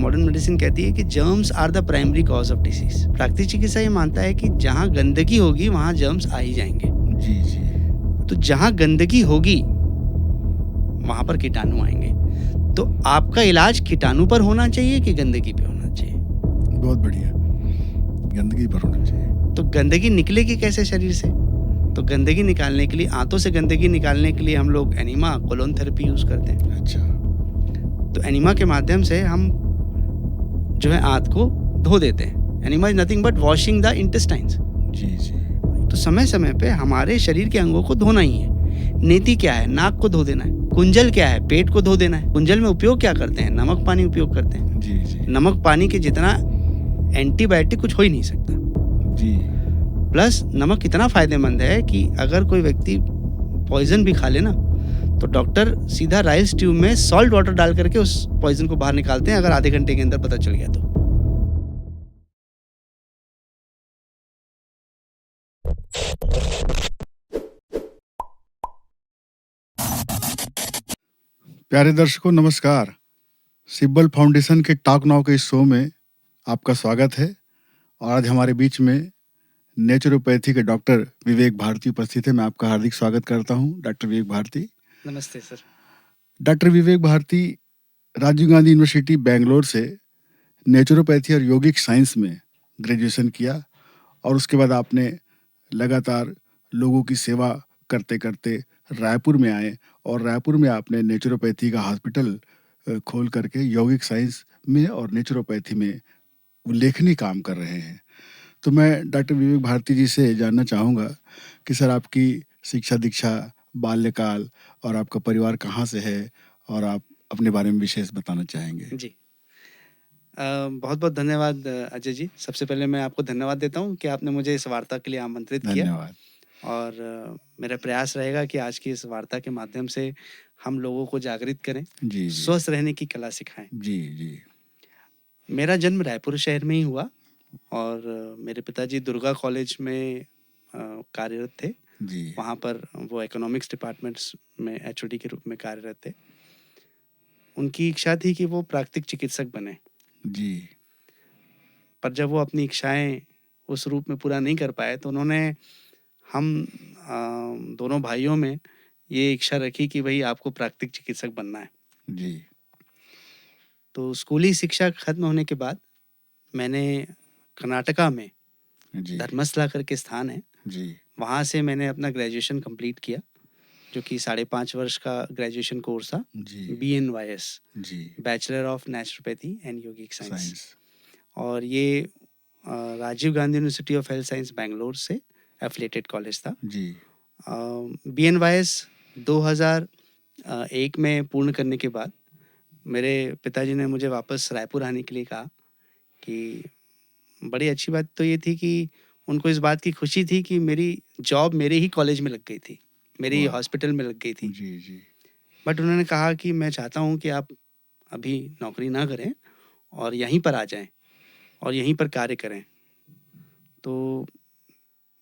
Modern medicine कहती है कि germs are the primary cause of disease. प्राकृतिक चिकित्सा ये मानता है कि जहाँ गंदगी होगी वहाँ जर्म्स आ ही जाएंगे। जी जी। तो जहाँ गंदगी होगी वहाँ पर कीटाणु आएंगे। तो आपका इलाज कीटाणु पर होना चाहिए कि गंदगी पे होना चाहिए? बहुत बढ़िया, गंदगी पर होना चाहिए। तो गंदगी निकलेगी कैसे शरीर से? तो गंदगी निकालने के लिए, आंतों से गंदगी निकालने के लिए हम लोग एनिमा, कोलोन थेरेपी यूज करते हैं। अच्छा। तो एनिमा के माध्यम से हम जो है आंत को धो देते हैं। Enema is nothing but washing the intestines. जी जी। तो समय समय पे हमारे शरीर के अंगों को धोना ही है। नेति क्या है? नाक को धो देना है। कुंजल क्या है? पेट को धो देना है। कुंजल में उपयोग क्या करते हैं? नमक पानी उपयोग करते हैं। जी जी। नमक पानी के जितना एंटीबायोटिक कुछ हो ही नहीं सकता। जी। प्लस नमक इतना फायदेमंद है कि अगर कोई व्यक्ति पॉइजन भी खा ले ना, तो डॉक्टर सीधा राइस ट्यूब में सॉल्ट वाटर डाल करके उस पॉइजन को बाहर निकालते हैं, अगर आधे घंटे के अंदर पता चल गया तो। प्यारे दर्शकों नमस्कार। सिब्बल फाउंडेशन के टॉक नाउ के इस शो में आपका स्वागत है। और आज हमारे बीच में नेचुरोपैथी के डॉक्टर विवेक भारती उपस्थित है। मैं आपका हार्दिक स्वागत करता हूं डॉक्टर विवेक भारती। नमस्ते सर। डॉक्टर विवेक भारती राजीव गांधी यूनिवर्सिटी बेंगलोर से नेचुरोपैथी और योगिक साइंस में ग्रेजुएशन किया और उसके बाद आपने लगातार लोगों की सेवा करते करते रायपुर में आए और रायपुर में आपने नेचुरोपैथी का हॉस्पिटल खोल करके यौगिक साइंस में और नेचुरोपैथी में उल्लेखनीय काम कर रहे हैं। तो मैं डॉक्टर विवेक भारती जी से जानना चाहूँगा कि सर आपकी शिक्षा दीक्षा, बाल्यकाल और आपका परिवार कहाँ से है और आप अपने बारे में विशेष बताना चाहेंगे? जी, बहुत बहुत धन्यवाद अजय जी। सबसे पहले मैं आपको धन्यवाद देता हूँ कि आपने मुझे इस वार्ता के लिए आमंत्रित किया। धन्यवाद। और मेरा प्रयास रहेगा कि आज की इस वार्ता के माध्यम से हम लोगों को जागृत करें, जी जी। स्वस्थ रहने की कला सिखाएं। जी जी। मेरा जन्म रायपुर शहर में ही हुआ और मेरे पिताजी दुर्गा कॉलेज में कार्यरत थे। जी। वहाँ पर वो इकोनॉमिक्स डिपार्टमेंट्स में एचओडी के रूप में कार्यरत थे। उनकी इच्छा थी कि वो प्राकृतिक चिकित्सक बने, जी। पर जब वो अपनी इच्छाएं उस रूप में पूरा नहीं कर पाए तो उन्होंने हम दोनों भाइयों में ये इच्छा रखी कि भाई आपको प्राकृतिक चिकित्सक बनना है। जी। तो स्कूली शिक्षा खत्म होने के बाद मैंने कर्नाटका में जी। धर्मस्थला करके स्थान है, जी। वहाँ से मैंने अपना ग्रेजुएशन कंप्लीट किया, जो कि 5.5 वर्ष का ग्रेजुएशन कोर्स था। जी। BNYS, जी। Bachelor of naturopathy and yogic science. Science. और ये Rajiv Gandhi university of health science Bangalore से एफिलिएटेड कॉलेज था। जी। BNYS 2001 में पूर्ण करने के बाद मेरे पिताजी ने मुझे वापस रायपुर आने के लिए कहा कि बड़ी अच्छी बात तो ये थी कि उनको इस बात की खुशी थी कि मेरी जॉब मेरे ही कॉलेज में लग गई थी, मेरी वाह! हॉस्पिटल में लग गई थी। जी जी। बट उन्होंने कहा कि मैं चाहता हूँ कि आप अभी नौकरी ना करें और यहीं पर आ जाएं और यहीं पर कार्य करें। तो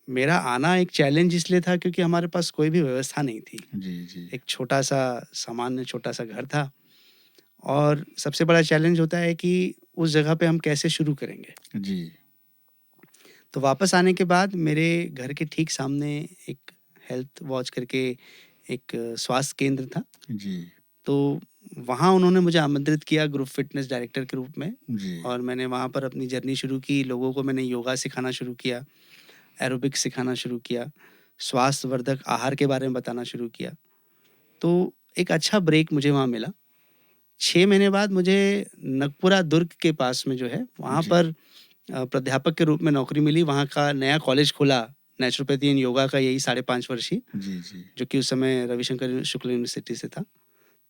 मेरा आना एक चैलेंज इसलिए था क्योंकि हमारे पास कोई भी व्यवस्था नहीं थी। जी जी। एक छोटा सा सामान्य छोटा सा घर था और सबसे बड़ा चैलेंज होता है कि उस जगह पे हम कैसे शुरू करेंगे। जी। तो वापस आने के बाद मेरे घर के ठीक सामने एक हेल्थ वॉच करके एक स्वास्थ्य केंद्र था। जी। तो वहाँ उन्होंने मुझे आमंत्रित किया ग्रुप फिटनेस डायरेक्टर के रूप में जी। और मैंने वहाँ पर अपनी जर्नी शुरू की। लोगों को मैंने योगा सिखाना शुरू किया, एरोबिक्स सिखाना शुरू किया, स्वास्थ्यवर्धक आहार के बारे में बताना शुरू किया। तो एक अच्छा ब्रेक मुझे वहाँ मिला। 6 महीने बाद मुझे नगपुरा दुर्ग के पास में जो है वहाँ जी। पर प्राध्यापक के रूप में नौकरी मिली। वहाँ का नया कॉलेज खुला नेचुरोपैथी एंड योगा का, यही 5.5 वर्षीय, जी जी। जो कि उस समय रविशंकर शुक्ल यूनिवर्सिटी से था।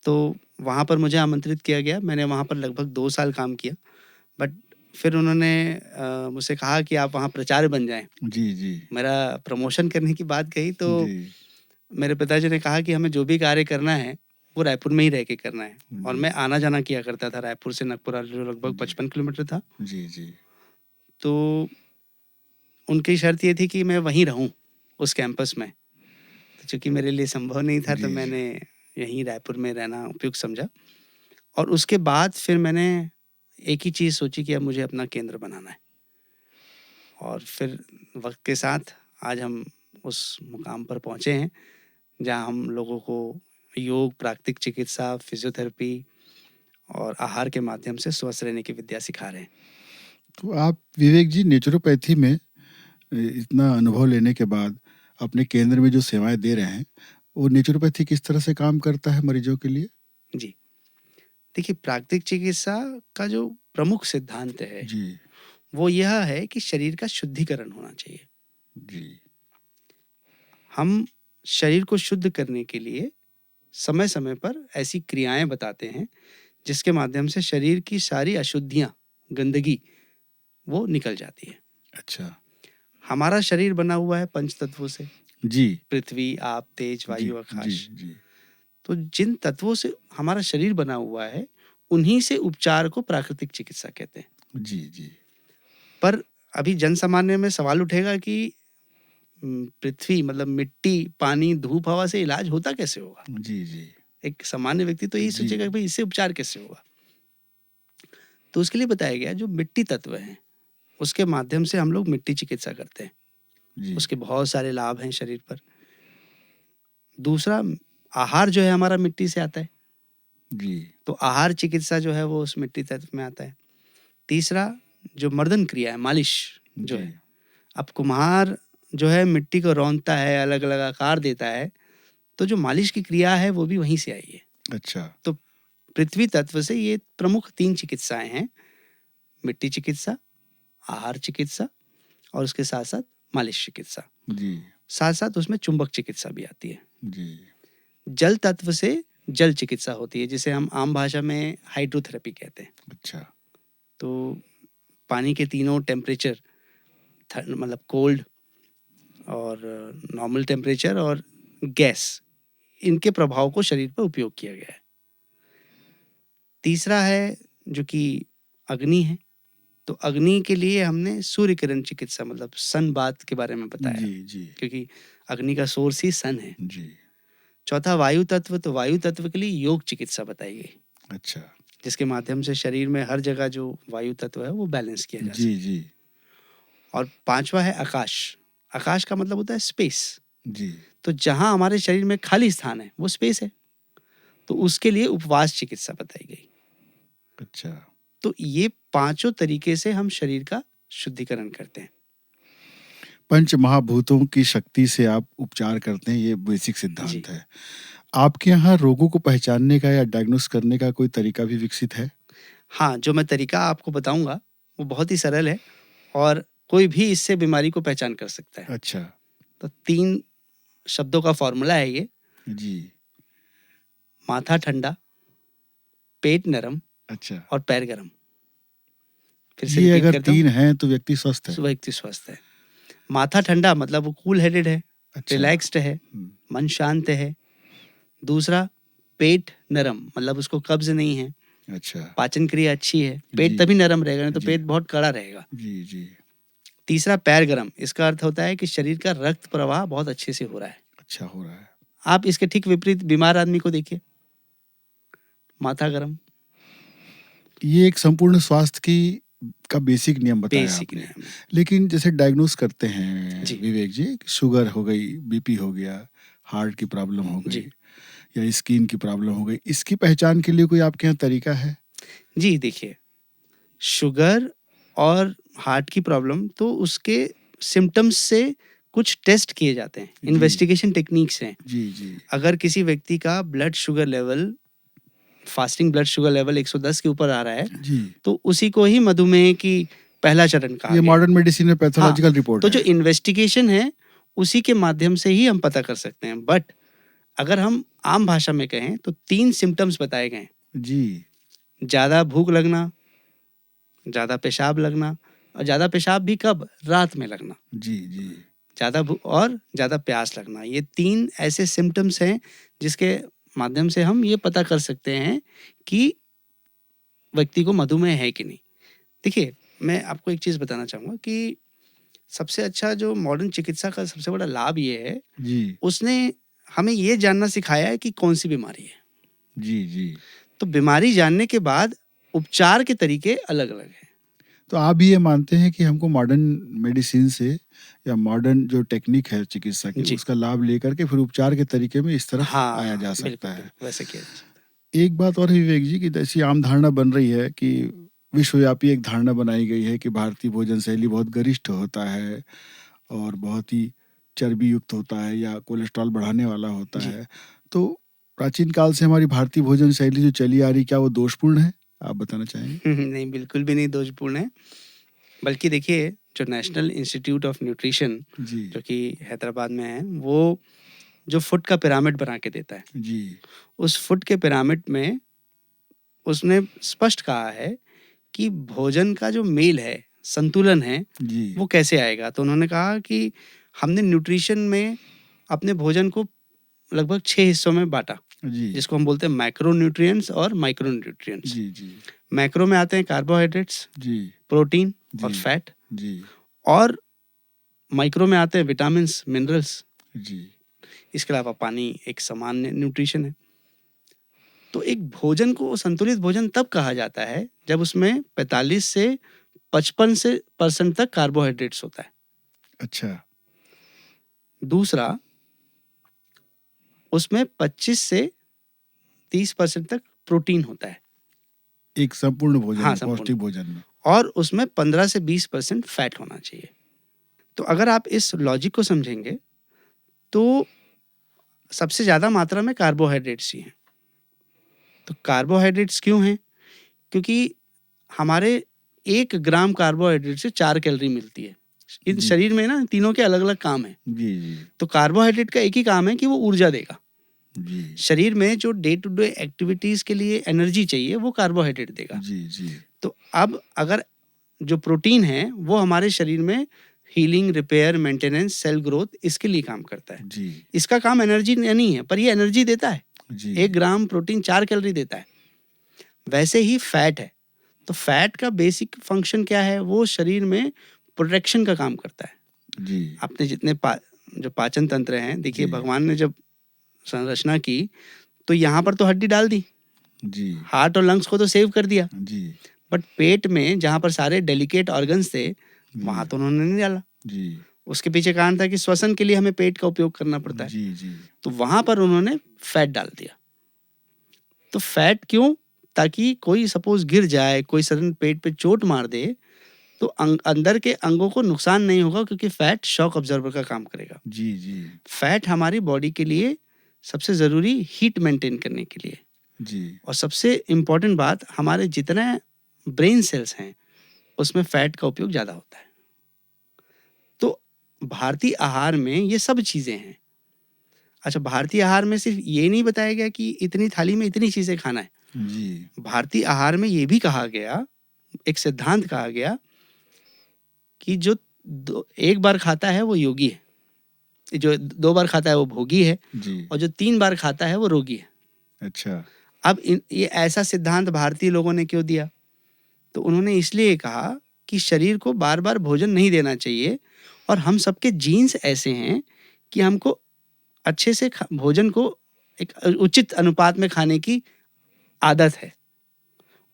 तो वहाँ पर मुझे आमंत्रित किया गया। मैंने वहाँ पर लगभग 2 साल काम किया। बट फिर उन्होंने मुझसे कहा कि आप वहाँ प्राचार्य बन जाएं। जी जी। मेरा प्रमोशन करने की बात कही तो जी। मेरे पिताजी ने कहा कि हमें जो भी कार्य करना है वो रायपुर में ही रह के करना है। और जी। मैं आना जाना किया करता था रायपुर से नगपुरा, जो लगभग जी। 55 किलोमीटर था। जी जी। तो उनकी शर्त ये थी कि मैं वहीं रहूं उस कैंपस में। तो चूँकि मेरे लिए संभव नहीं था तो जी मैंने यहीं रायपुर में रहना उपयुक्त समझा। और उसके बाद फिर मैंने एक ही चीज़ सोची कि अब मुझे अपना केंद्र बनाना है। और फिर वक्त के साथ आज हम उस मुकाम पर पहुँचे हैं जहाँ हम लोगों को योग, प्राकृतिक चिकित्सा, फिजियोथेरेपी और आहार के माध्यम से स्वस्थ रहने की विद्या सिखा रहे हैं। तो आप विवेक जी नेचुरोपैथी में इतना अनुभव लेने के बाद अपने केंद्र में जो सेवाएं दे रहे हैं, वो नेचुरोपैथी किस तरह से काम करता है मरीजों के लिए? जी, देखिए प्राकृतिक चिकित्सा का जो प्रमुख सिद्धांत है जी वो यह है कि शरीर का शुद्धिकरण होना चाहिए। जी हम शरीर को शुद्ध करने के लिए समय समय पर ऐसी क्रियाएं बताते हैं जिसके माध्यम से शरीर की सारी अशुद्धियां, गंदगी वो निकल जाती है। अच्छा। हमारा शरीर बना हुआ है पंच तत्वों से, जी पृथ्वी, आप, तेज, जी वायु, जी आकाश। जी तो जिन तत्वों से हमारा शरीर बना हुआ है उन्हीं से उपचार को प्राकृतिक चिकित्सा कहते हैं। जी जी पर अभी जन सामान्य में सवाल उठेगा कि पृथ्वी मतलब मिट्टी, पानी, धूप, हवा से इलाज होता कैसे होगा? जी जी एक सामान्य व्यक्ति तो यही जी सोचेगा कि भाई इससे उपचार कैसे होगा? तो उसके लिए बताया गया जो मिट्टी तत्व हैं उसके माध्यम से हम लोग मिट्टी चिकित्सा करते हैं। जी उसके बहुत सारे लाभ हैं शरीर पर। दूसरा, आहार जो है हमारा मिट्टी से आता है, जी तो आहार चिकित्सा जो है वो उस मिट्टी तत्व में आता है। तीसरा, जो मर्दन क्रिया है, मालिश जो जी है, अब कुम्हार जो है मिट्टी को रौंदता है, अलग अलग आकार देता है, तो जो मालिश की क्रिया है वो भी वहीं से आई है। अच्छा। तो पृथ्वी तत्व से ये प्रमुख 3 चिकित्साएं हैं, मिट्टी चिकित्सा, आहार चिकित्सा और उसके साथ साथ मालिश चिकित्सा। जी साथ साथ उसमें चुंबक चिकित्सा भी आती है। जी जल तत्व से जल चिकित्सा होती है जिसे हम आम भाषा में हाइड्रोथेरेपी कहते हैं। अच्छा। तो पानी के तीनों टेम्परेचर, मतलब कोल्ड और नॉर्मल टेम्परेचर और गैस, इनके प्रभाव को शरीर पर उपयोग किया गया है। तीसरा है जो कि अग्नि है, तो अग्नि के लिए हमने सूर्य किरण चिकित्सा मतलब सन बाथ के बारे में बताया, जी जी क्योंकि अग्नि का सोर्स ही सन है। जी चौथा वायु तत्व, तो वायु तत्व के लिए योग चिकित्सा बताई गई, अच्छा। जिसके माध्यम से शरीर में हर जगह जो वायु तत्व है वो बैलेंस किया जा जी सके। जी और पांचवा है आकाश। आकाश का मतलब होता है स्पेस। जी तो जहां हमारे शरीर में खाली स्थान है वो स्पेस है, तो उसके लिए उपवास चिकित्सा बताई गई। अच्छा। तो ये पांचों तरीके से हम शरीर का शुद्धिकरण करते हैं। पंच महाभूतों की शक्ति से आप उपचार करते हैं, ये बेसिक जी। सिद्धांत है। आपके यहाँ रोगों को पहचानने का या डायग्नोस करने का कोई तरीका भी विकसित है? हाँ, जो मैं तरीका आपको बताऊंगा वो बहुत ही सरल है और कोई भी इससे बीमारी को पहचान कर सकता है। अच्छा। तो 3 शब्दों का फॉर्मूला है ये: जी माथा ठंडा, पेट नरम अच्छा। और पैर गरम। फिर से ये रिपीट अगर करता हूँ, 3 हैं तो व्यक्ति स्वस्थ है। व्यक्ति स्वस्थ है। माथा ठंडा मतलब वो कूल हेडेड है, अच्छा। रिलैक्स्ड है, मन शांत है। दूसरा, पेट नरम मतलब उसको कब्ज नहीं है, अच्छा। पाचन क्रिया अच्छी है। जी पेट तभी नरम रहेगा, नहीं तो जी पेट बहुत कड़ा रहेगा। जी जी तीसरा, पैर गरम, इसका अर्थ होता है कि शरीर का रक्त प्रवाह बहुत अच्छे से हो रहा है। अच्छा हो रहा है। आप इसके ठीक विपरीत बीमार आदमी को देखिए, माथा गरम। ये एक संपूर्ण स्वास्थ्य की का बेसिक नियम बताया बेसिक आपने। नियम है। लेकिन जैसे डायग्नोस करते हैं जी विवेक जी, शुगर हो गई, बीपी हो गया, हार्ट की प्रॉब्लम हो गई जी या स्किन की प्रॉब्लम हो गई, इसकी पहचान के लिए कोई आपके यहाँ तरीका है? जी, देखिए, शुगर और हार्ट की प्रॉब्लम तो उसके सिम्टम्स से कुछ टेस्ट किए जाते हैं, जी इन्वेस्टिगेशन टेक्निक्स हैं। जी जी अगर किसी व्यक्ति का blood sugar level, fasting blood sugar level 110 के ऊपर आ रहा है, जी तो उसी को ही मधुमेह की पहला चरण कहा ये गया। मॉडर्न मेडिसिन में हाँ, पैथोलॉजिकल रिपोर्ट तो है। जो इन्वेस्टिगेशन है उसी के माध्यम से ही हम पता कर सकते हैं। बट अगर हम आम भाषा में कहें तो 3 सिम्टम्स बताए गए हैं: जी ज़्यादा भूख लगना, ज़्यादा पेशाब लगना, और ज़्यादा पेशाब भी कब? रात में लगना। जी जी ज़्यादा भूख और ज़्यादा प्यास लगना, ये 3 ऐसे सिम्टम्स हैं जिसके माध्यम से हम ये पता कर सकते हैं कि व्यक्ति को मधुमेह है कि नहीं। देखिए, मैं आपको एक चीज़ बताना चाहूँगा कि सबसे अच्छा जो मॉडर्न चिकित्सा का सबसे बड़ा लाभ ये है, जी उसने हमें ये जानना सिखाया है कि कौन-सी बीमारी है। जी जी तो बीमारी जानने के बाद उपचार के तरीके अलग-अलग हैं। तो आप भी ये मानते हैं कि हमको मॉडर्न मेडिसिन से या मॉडर्न जो टेक्निक है चिकित्सा की जी। उसका लाभ लेकर के फिर उपचार के तरीके में इस तरफ हाँ, आया जा बिल्कुल, सकता है। बिल्कुल, वैसे किया जा सकता है। एक बात और है विवेक जी कि ऐसी आम धारणा बन रही है कि विश्वव्यापी एक धारणा बनाई गई है कि भारतीय भोजन शैली बहुत गरिष्ठ होता है और बहुत ही चर्बी युक्त होता है या कोलेस्ट्रॉल बढ़ाने वाला होता जी। है। तो प्राचीन काल से हमारी भारतीय भोजन शैली जो चली आ रही क्या वो दोषपूर्ण है? आप बताना चाहेंगे? नहीं, बिल्कुल भी नहीं दोषपूर्ण है। बल्कि देखिए, जो नेशनल इंस्टीट्यूट ऑफ न्यूट्रिशन जी, जो कि हैदराबाद में है, वो जो फूड का पिरामिड बना के देता है, जी, उस फूड के पिरामिड में उसने स्पष्ट कहा है कि भोजन का जो मेल है, संतुलन है, जी, वो कैसे आएगा। तो उन्होंने कहा कि हमने न्यूट्रिशन में अपने भोजन को लगभग 6 हिस्सों में बाँटा, जी, जिसको हम बोलते हैं मैक्रो न्यूट्रिएंट्स और माइक्रो न्यूट्रिएंट्स। जी, जी, मैक्रो में आते हैं कार्बोहाइड्रेट्स, जी, प्रोटीन और जी, फैट, जी, और माइक्रो में आते हैं विटामिन्स, मिनरल्स। जी, इसके अलावा पानी एक सामान्य न्यूट्रिशन है। तो एक भोजन को संतुलित भोजन तब कहा जाता है जब उसमें 45 से 55% तक कार्बोहाइड्रेट्स होता है। अच्छा, दूसरा, उसमें 25 से 30% तक प्रोटीन होता है। एक संपूर्ण भोजन हाँ, में, संपूर्ण। पौष्टिक भोजन में। और उसमें 15 से 20% फैट होना चाहिए। तो अगर आप इस लॉजिक को समझेंगे तो सबसे ज़्यादा मात्रा में कार्बोहाइड्रेट्स ही हैं। तो कार्बोहाइड्रेट्स क्यों हैं? क्योंकि हमारे 1 ग्राम कार्बोहाइड्रेट से 4 कैलोरी मिलती है। इन जी। शरीर में ना तीनों के अलग-अलग काम हैं। जी, जी, तो कार्बोहाइड्रेट का एक ही काम है कि वो ऊर्जा देगा। जी, शरीर में जो डे टू डे एक्टिविटीज़ के लिए एनर्जी चाहिए वो कार्बोहाइड्रेट देगा। जी, जी, तो अब अगर जो प्रोटीन है वो हमारे शरीर में healing, repair, maintenance, cell growth इसके लिए काम करता है। जी, इसका काम एनर्जी नहीं है, पर ये एनर्जी देता है। जी, 1 ग्राम प्रोटीन 4 कैलोरी देता है। वैसे ही फैट है। तो फैट का बेसिक फंक्शन क्या है? वो शरीर में प्रोटेक्शन का काम करता है। जी, अपने जितने जो पाचन तंत्र हैं, देखिए जी। भगवान ने जब संरचना की तो यहाँ पर तो हड्डी डाल दी, जी, हार्ट और लंग्स को तो सेव कर दिया, जी, बट पेट में जहाँ पर सारे डेलिकेट ऑर्गन्स थे वहाँ तो उन्होंने नहीं डाला। जी, उसके पीछे कारण था कि श्वसन के लिए हमें पेट का उपयोग करना पड़ता है। जी, जी, तो वहाँ पर उन्होंने फैट डाल दिया। तो फैट क्यों? ताकि कोई सपोज गिर जाए, कोई सडन पेट पे चोट मार दे तो अंदर के अंगों को नुकसान नहीं होगा, क्योंकि फैट शॉक ऑब्जर्वर का काम करेगा। जी, जी, फैट हमारी बॉडी के लिए सबसे ज़रूरी हीट मेंटेन करने के लिए, जी, और सबसे इम्पोर्टेंट बात, हमारे जितने ब्रेन सेल्स हैं उसमें फैट का उपयोग ज़्यादा होता है। तो भारतीय आहार में ये सब चीज़ें हैं। अच्छा, भारतीय आहार में सिर्फ ये नहीं बताया गया कि इतनी थाली में इतनी चीज़ें खाना है। जी, भारतीय आहार में ये भी कहा गया, एक सिद्धांत कहा गया कि जो एक बार खाता है वो योगी है, जो 2 बार खाता है वो भोगी है, जी, और जो 3 बार खाता है वो रोगी है। अच्छा, अब ये ऐसा सिद्धांत भारतीय लोगों ने क्यों दिया? तो उन्होंने इसलिए कहा कि शरीर को बार-बार भोजन नहीं देना चाहिए, और हम सबके जीन्स ऐसे हैं कि हमको अच्छे से भोजन को एक उचित अनुपात में खाने की आदत है।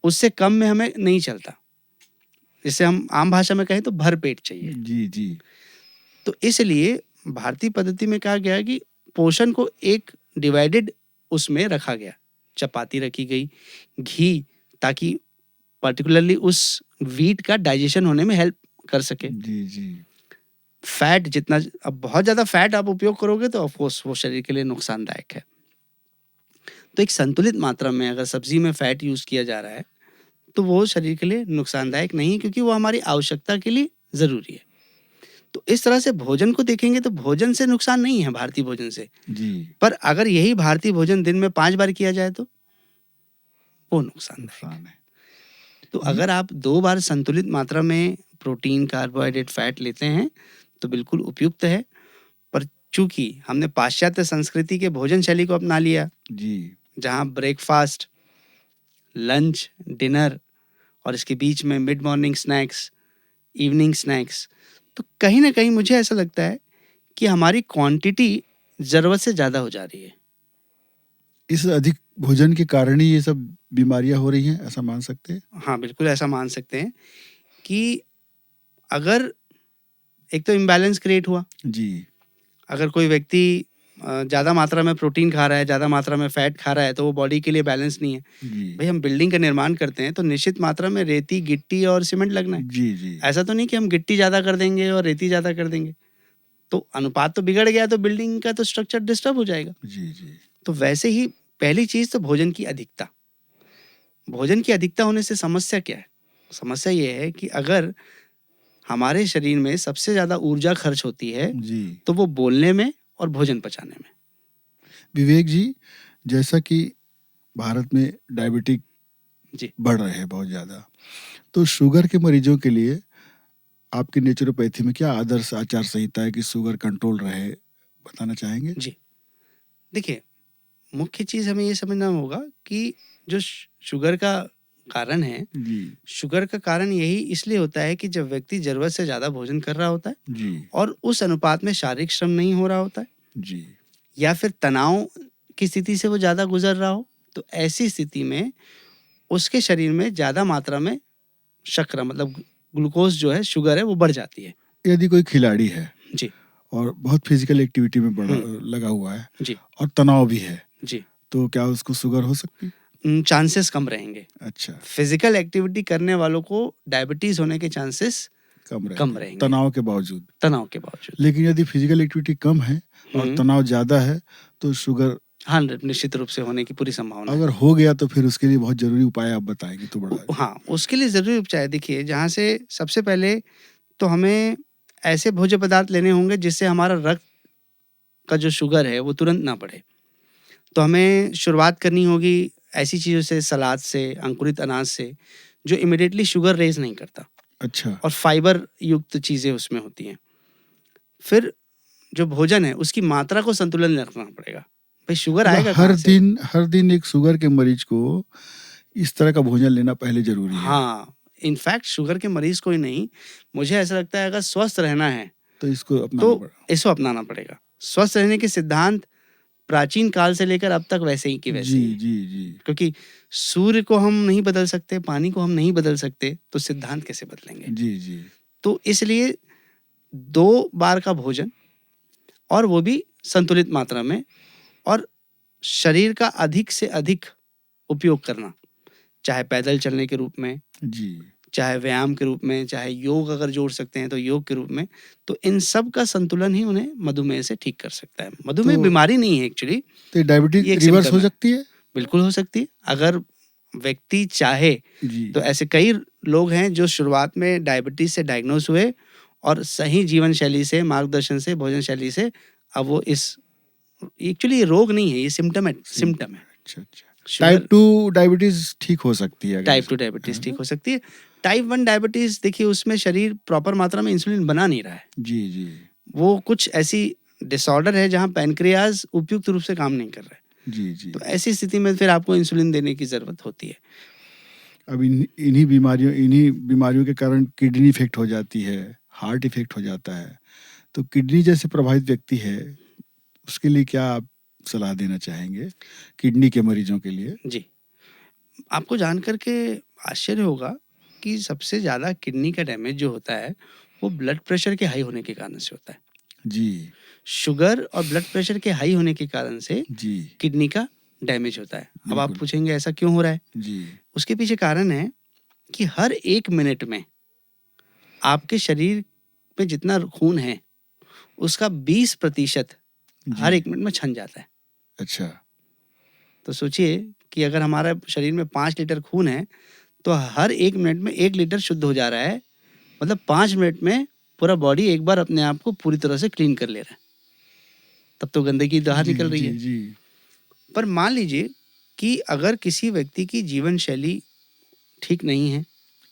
उससे कम में हमें नहीं चलता। जिसे हम आम भाषा में कहें तो भर पेट चाहिए। जी, जी, तो इसलिए भारतीय पद्धति में कहा गया कि पोषण को एक डिवाइडेड उसमें रखा गया। चपाती रखी गई, घी, ताकि पर्टिकुलरली उस व्हीट का डाइजेशन होने में हेल्प कर सके। जी, जी, फैट जितना, अब बहुत ज़्यादा फैट आप उपयोग करोगे तो ऑफ कोर्स वो शरीर के लिए नुकसानदायक है। तो एक संतुलित मात्रा में अगर सब्जी में फैट यूज़ किया जा रहा है तो वो शरीर के लिए नुकसानदायक नहीं है, क्योंकि वो हमारी आवश्यकता के लिए ज़रूरी है। तो इस तरह से भोजन को देखेंगे तो भोजन से नुकसान नहीं है, भारतीय भोजन से। जी, पर अगर यही भारतीय भोजन दिन में 5 बार किया जाए तो वो नुकसानदायक है। नुकसान है। तो अगर आप 2 बार संतुलित मात्रा में प्रोटीन, कार्बोहाइड्रेट, फैट लेते हैं तो बिल्कुल उपयुक्त है। पर चूंकि हमने पाश्चात्य संस्कृति के भोजन शैली को अपना लिया, जी, जहाँ ब्रेकफास्ट, लंच, डिनर और इसके बीच में mid morning snacks, evening snacks, तो कहीं ना कहीं मुझे ऐसा लगता है कि हमारी क्वांटिटी ज़रूरत से ज़्यादा हो जा रही है। इस अधिक भोजन के कारण ही ये सब बीमारियां हो रही हैं, ऐसा मान सकते हैं? हाँ, बिल्कुल ऐसा मान सकते हैं कि अगर एक तो इम्बैलेंस क्रिएट हुआ, जी, अगर कोई व्यक्ति ज़्यादा मात्रा में प्रोटीन खा रहा है, ज़्यादा मात्रा में फैट खा रहा है, तो वो बॉडी के लिए बैलेंस नहीं है। जी, भई हम बिल्डिंग का निर्माण करते हैं, तो निश्चित मात्रा में रेती, गिट्टी और सीमेंट लगना है। जी, जी, ऐसा तो नहीं कि हम गिट्टी ज़्यादा कर देंगे और रेती ज़्यादा कर देंगे। तो अनुपात तो बिगड़ गया, तो बिल्डिंग का तो स्ट्रक्चर डिस्टर्ब हो जाएगा। जी, जी, तो वैसे ही पहली चीज़ तो भोजन की अधिकता। भोजन की अधिकता होने से समस्या क्या है? समस्या ये है कि अगर हमारे शरीर में सबसे ज़्यादा ऊर्जा खर्च होती है, जी। तो वो बोलने में और भोजन पचाने में। विवेक जी, जैसा कि भारत में डायबिटिक जी। बढ़ रहे हैं बहुत ज़्यादा, तो शुगर के मरीजों के लिए आपकी नेचुरोपैथी में क्या आदर्श आचार संहिता है कि शुगर कंट्रोल रहे, बताना चाहेंगे? जी। देखिए, मुख्य चीज़ हमें ये समझना होगा कि जो शुगर का कारण है, जी, शुगर का कारण यही इसलिए होता है कि जब व्यक्ति ज़रूरत से ज़्यादा भोजन कर रहा होता है जी, और उस अनुपात में शारीरिक श्रम नहीं हो रहा होता है, जी, या फिर तनाव की स्थिति से वो ज़्यादा गुज़र रहा हो, तो ऐसी स्थिति में उसके शरीर में ज़्यादा मात्रा में शर्करा मतलब ग्लूकोज़ जो है, शुगर है, वो बढ़ जाती है। यदि कोई खिलाड़ी है जी। और बहुत फिजिकल एक्टिविटी में हुँ। लगा हुआ है जी, और तनाव भी है, जी। तो क्या उसको शुगर हो सकती? चांसेस कम रहेंगे। अच्छा, फिज़िकल एक्टिविटी करने वालों को डायबिटीज़ होने के चांसेस कम रहती कम है, रहेंगे, तनाव के बावजूद। तनाव के बावजूद। लेकिन यदि फिजिकल एक्टिविटी कम है और हुँ। तनाव ज़्यादा है, तो शुगर हाँ, निश्चित रूप से होने की पूरी संभावना है। अगर हो गया तो फिर उसके लिए बहुत ज़रूरी उपाय आप बताएँगे तो बड़ा हाँ, उसके लिए ज़रूरी उपचार देखिए, जहाँ से सबसे पहले तो हमें ऐसे भोज्य पदार्थ लेने होंगे जिससे हमारा रक्त का जो शुगर है वो तुरंत ना बढ़े। तो हमें शुरुआत करनी होगी ऐसी चीज़ों से, सलाद से, अंकुरित अनाज से, जो इमीडिएटली शुगर रेज़ नहीं करता अच्छा, और फाइबर युक्त चीज़ें उसमें होती हैं। फिर जो भोजन है उसकी मात्रा को संतुलन में रखना पड़ेगा। भई शुगर मतलब आएगा कहाँ से? हर दिन एक शुगर के मरीज को इस तरह का भोजन लेना पहले ज़रूरी है, हाँ, इनफैक्ट शुगर के मरीज़ को ही नहीं, मुझे ऐसा लगता है अगर स्वस्थ रहना है, तो इसको अपनाना तो पड़ा। इसको अपनाना पड़ेगा। स्वस्थ रहने के सिद्धांत प्राचीन काल से लेकर अब तक वैसे ही के वैसे जी, ही हैं। जी, जी। क्योंकि सूर्य को हम नहीं बदल सकते, पानी को हम नहीं बदल सकते, तो सिद्धांत कैसे बदलेंगे? जी, जी। तो इसलिए 2 बार का भोजन और वो भी संतुलित मात्रा में और शरीर का अधिक से अधिक उपयोग करना, चाहे पैदल चलने के रूप में, जी। चाहे व्यायाम के रूप में, चाहे योग अगर जोड़ सकते हैं तो योग के रूप में, तो इन सब का संतुलन ही उन्हें मधुमेह से ठीक कर सकता है। मधुमेह तो बीमारी नहीं है एक्चुअली, तो डायबिटीज़ ये एक रिवर्स सिम्पटम हो है। सकती है? बिल्कुल हो सकती है, अगर व्यक्ति चाहे, जी। तो ऐसे कई लोग हैं जो शुरुआत में डायबिटीज़ से डायग्नोज़ हुए और सही जीवन शैली से, मार्गदर्शन से, भोजन शैली से अब वो इस एक्चुअली ये रोग नहीं है, ये सिम्पटम है। अच्छा, अच्छा। शुगर टाइप 2 डायबिटीज़ ठीक हो सकती है अगर टाइप इस 2 है डायबिटीज़ ठीक ना? हो सकती है। टाइप 1 डायबिटीज़ देखिए उसमें शरीर प्रॉपर मात्रा में इंसुलिन बना नहीं रहा है। जी, जी। वो कुछ ऐसी डिसऑर्डर है जहाँ पैनक्रियाज़ उपयुक्त रूप से काम नहीं कर रहा है। जी, जी। तो ऐसी स्थिति में फिर आपको इंसुलिन देने की ज़रूरत होती है। अब इन्हीं बीमारियों के कारण किडनी इफ़ेक्ट हो जाती है, हार्ट इफ़ेक्ट हो जाता है। तो किडनी जैसे प्रभावित व्यक्ति है, उसके लिए क्या आप सलाह देना चाहेंगे? किडनी के मरीजों के लिए? जी, आपको जान कर के आश्चर्य होगा कि सबसे ज़्यादा किडनी का डैमेज जो होता है, वो ब्लड प्रेशर के हाई होने के कारण से होता है। जी, शुगर और ब्लड प्रेशर के हाई होने के कारण से जी, किडनी का डैमेज होता है। अब आप बिल्कुल। पूछेंगे ऐसा क्यों हो रहा है? जी, उसके पीछे कारण है कि हर 1 मिनट में आपके शरीर में जितना खून है, उसका 20% हर जी। 1 मिनट में छन जाता है। अच्छा, तो सोचिए कि अगर हमारा शरीर में 5 लीटर खून है, तो हर 1 मिनट में 1 लीटर शुद्ध हो जा रहा है। मतलब 5 मिनट में पूरा बॉडी एक बार अपने आप को पूरी तरह से क्लीन कर ले रहा है। तब तो गंदगी बाहर जी, निकल रही जी, है। जी, पर मान लीजिए कि अगर किसी व्यक्ति की जीवन शैली ठीक नहीं है,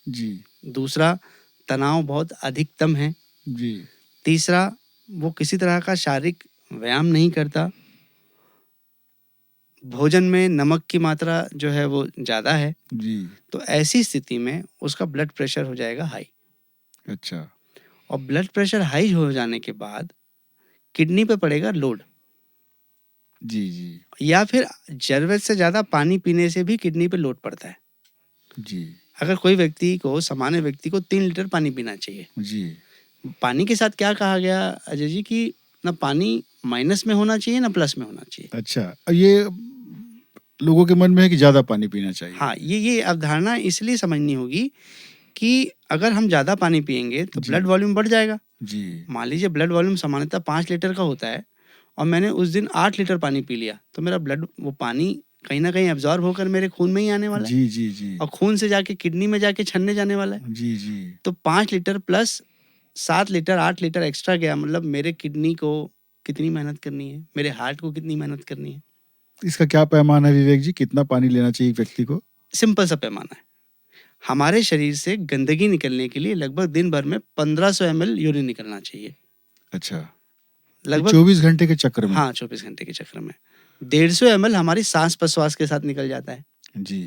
जी, दूसरा तनाव बहुत अधिकतम है, जी, तीसरा वो किसी तरह का शारीरिक व्यायाम नहीं करता, भोजन में नमक की मात्रा जो है वो ज़्यादा है, जी, तो ऐसी स्थिति में उसका ब्लड प्रेशर हो जाएगा हाई अच्छा, और ब्लड प्रेशर हाई हो जाने के बाद किडनी पे पड़ेगा लोड। जी जी या फिर जरूरत से ज़्यादा पानी पीने से भी किडनी पे लोड पड़ता है। जी अगर कोई व्यक्ति को, सामान्य व्यक्ति को 3 लीटर पानी पीना चाहिए। जी पानी के साथ क्या कहा गया अजय जी कि ना पानी माइनस में होना चाहिए ना प्लस में होना चाहिए। अच्छा, अब ये लोगों के मन में है कि ज़्यादा पानी पीना चाहिए। हाँ, ये अवधारणा इसलिए समझनी होगी कि अगर हम ज़्यादा पानी पिएंगे तो जी ब्लड वॉल्यूम बढ़ जाएगा। जी मान लीजिए ब्लड वॉल्यूम सामान्यतः 5 लीटर का होता है और मैंने उस दिन 8 लीटर पानी पी लिया, तो मेरा ब्लड, वो पानी कहीं ना कहीं एब्जॉर्ब होकर मेरे खून में ही आने वाला है जी जी जी और खून से जाके किडनी में जाके छन्ने जाने वाला है। जी जी तो 5 litre plus 7 litre, 8 litre extra गया, मतलब मेरे किडनी को कितनी मेहनत करनी है, मेरे हार्ट को कितनी मेहनत करनी है। इसका क्या पैमाना है विवेक जी, कितना पानी लेना चाहिए एक व्यक्ति को? सिंपल सा पैमाना है। हमारे शरीर से गंदगी निकलने के लिए लगभग दिन भर में 1500 ml यूरिन निकलना चाहिए। अच्छा, लगभग 24 घंटे के चक्र में? हाँ, 24 घंटे के चक्र में 150 ml हमारी सांस प्रश्वास के साथ निकल जाता है। जी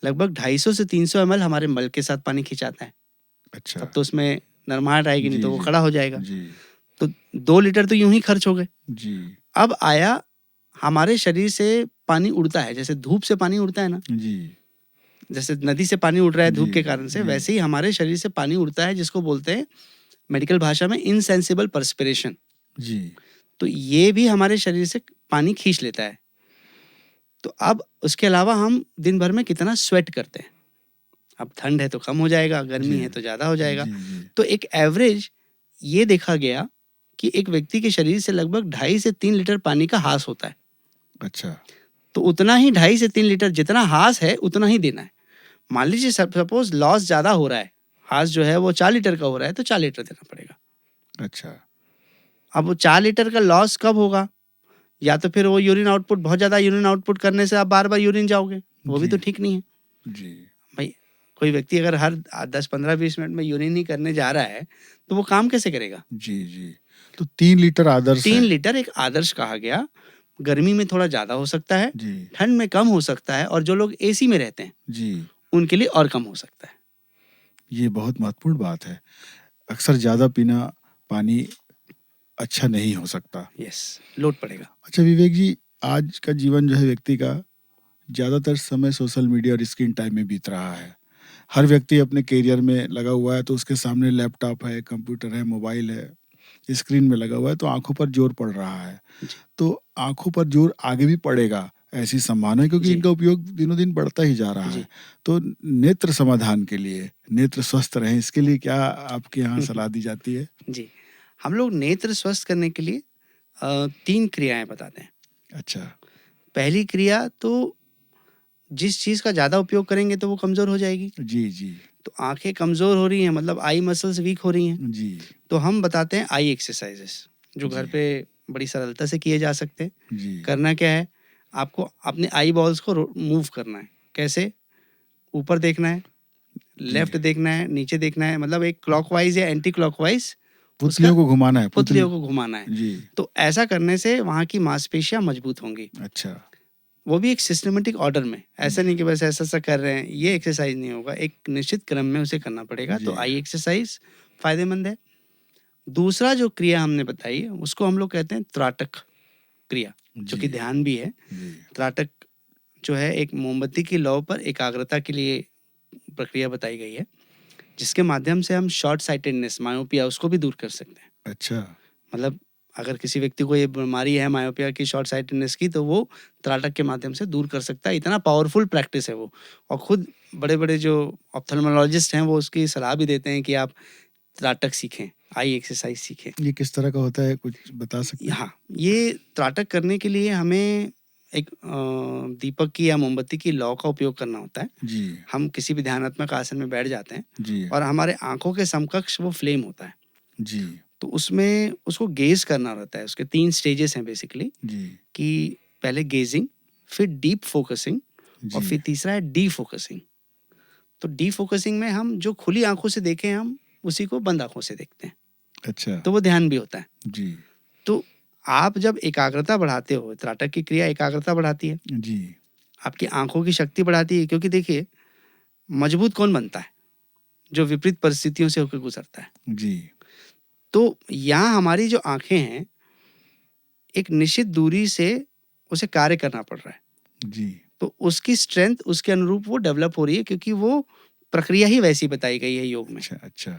लगभग 250 से 300 ml हमारे मल के साथ पानी खिंचाता है। अच्छा तब तो उसमें नरमाहट आएगी, नहीं जी तो वो जी खड़ा हो जाएगा। जी तो 2 लीटर तो यूं ही खर्च हो गए। जी अब आया, हमारे शरीर से पानी उड़ता है, जैसे धूप से पानी उड़ता है ना, जी जैसे नदी से पानी उड़ रहा है धूप जी के कारण से, जी वैसे ही हमारे शरीर से पानी उड़ता है, जिसको बोलते हैं मेडिकल भाषा में इनसेंसिबल पर्सपिरेशन। जी तो ये भी हमारे शरीर से पानी खींच लेता है। तो अब उसके अलावा हम दिन भर में कितना स्वेट करते हैं। अब ठंड है तो कम हो जाएगा, गर्मी जी है तो ज़्यादा हो जाएगा। जी जी तो एक एवरेज ये देखा गया कि एक व्यक्ति के शरीर से लगभग 2.5 से 3 लीटर पानी का हास होता है। अच्छा तो उतना ही 2.5 से 3 लीटर जितना हास है उतना ही देना है। मान लीजिए सपोज लॉस ज़्यादा हो रहा है, हास जो है वो 4 लीटर का हो रहा है, तो 4 लीटर देना पड़ेगा। अच्छा अब वो 4 लीटर का लॉस कब होगा? या तो फिर वो यूरिन आउटपुट, बहुत ज़्यादा यूरिन आउटपुट करने से आप बार-बार यूरिन जाओगे, वो भी जी तो ठीक नहीं है। जी भाई, कोई व्यक्ति अगर हर 10, 15, 20 मिनट में यूरिन ही करने जा रहा है, तो वो काम कैसे करेगा? जी जी तो 3 लीटर आदर्श 3 है। लीटर एक आदर्श कहा गया। गर्मी में थोड़ा ज़्यादा हो सकता है, जी ठंड में कम हो सकता है, और जो लोग एसी में रहते हैं, जी उनके लिए और कम हो सकता है। ये बहुत महत्वपूर्ण बात है। अक्सर ज़्यादा पीना पानी अच्छा नहीं हो सकता। यस, लोड पड़ेगा। अच्छा विवेक जी, आज का जीवन जो है व्यक्ति का ज़्यादातर समय सोशल मीडिया और स्क्रीन टाइम में बीत रहा है। हर व्यक्ति अपने करियर में लगा हुआ है, तो उसके सामने लैपटॉप है, कंप्यूटर है, मोबाइल है, स्क्रीन में लगा हुआ है, तो आंखों पर जोर पड़ रहा है। जी। तो आंखों पर जोर आगे भी पड़ेगा, ऐसी संभावना है, क्योंकि जी। इनका उपयोग दिनों दिन बढ़ता ही जा रहा जी। है। तो नेत्र समाधान के लिए, नेत्र स्वस्थ रहें, इसके लिए क्या आपके यहाँ सलाह दी जाती है? जी, हम लोग नेत्र स्वस्थ करने के लिए 3 क्रियाएँ बताते हैं। अच्छा पहली क्रिया तो, जिस चीज़ का ज़्यादा उपयोग करेंगे तो वो कमज़ोर हो जाएगी। जी जी तो आँखें कमज़ोर हो रही हैं, मतलब आई मसल्स वीक हो रही हैं, जी तो हम बताते हैं आई एक्सरसाइजेस, जो घर जी पे बड़ी सरलता से किए जा सकते हैं। जी करना क्या है, आपको अपने आई बॉल्स को मूव करना है। कैसे? ऊपर देखना है, जी लेफ्ट देखना है, नीचे देखना है, मतलब एक क्लॉकवाइज या एंटी क्लॉकवाइज उसका पुतलियों को घुमाना है, पुतली। पुतलियों को घुमाना है। जी तो ऐसा करने से वहाँ की मांसपेशियाँ मजबूत होंगी। अच्छा वो भी एक सिस्टमेटिक ऑर्डर में, ऐसा नहीं कि बस ऐसा-ऐसा कर रहे हैं, ये एक्सरसाइज नहीं होगा, एक निश्चित क्रम में उसे करना पड़ेगा। तो जी आई एक्सरसाइज फ़ायदेमंद है। दूसरा जो क्रिया हमने बताई है, उसको हम लोग कहते हैं त्राटक क्रिया, जो जी कि ध्यान भी है। जी त्राटक जो है एक मोमबत्ती की लौ पर एकाग्रता के लिए प्रक्रिया बताई गई है, जिसके माध्यम से हम शॉर्ट साइटेडनेस, मायोपिया, उसको भी दूर कर सकते हैं। अच्छा मतलब अगर किसी व्यक्ति को ये बीमारी है मायोपिया की, शॉर्ट साइटेडनेस की, तो वो त्राटक के माध्यम से दूर कर सकता है। इतना पावरफुल प्रैक्टिस है वो, और खुद बड़े-बड़े जो ऑप्थेल्मोलॉजिस्ट हैं, वो उसकी सलाह भी देते हैं कि आप त्राटक सीखें, आई एक्सरसाइज सीखें। ये किस तरह का होता है, कुछ बता सकते हैं? हाँ, ये त्राटक करने के लिए हमें एक दीपक की या मोमबत्ती की लौ का उपयोग करना होता है। जी हम किसी भी ध्यानात्मक आसन में बैठ जाते हैं जी और हमारे आँखों के समकक्ष वो फ्लेम होता है। जी तो उसमें उसको गेज़ करना रहता है। उसके 3 स्टेजेस हैं बेसिकली, जी कि पहले गेजिंग, फिर डीप फोकसिंग, और जी फिर तीसरा है डीफोकसिंग। तो डीफोकसिंग में हम जो खुली आँखों से देखें, हम उसी को बंद आँखों से देखते हैं। अच्छा तो वो ध्यान भी होता है। जी तो आप जब एकाग्रता बढ़ाते हो, त्राटक की क्रिया एकाग्रता बढ़ाती है, जी आपकी आँखों की शक्ति बढ़ाती है, क्योंकि देखिए, मजबूत कौन बनता है? जो विपरीत परिस्थितियों से होकर गुज़रता है। जी तो यहाँ हमारी जो आँखें हैं, एक निश्चित दूरी से उसे कार्य करना पड़ रहा है। जी। तो उसकी स्ट्रेंथ उसके अनुरूप वो डेवलप हो रही है, क्योंकि वो प्रक्रिया ही वैसी बताई गई है योग में। अच्छा।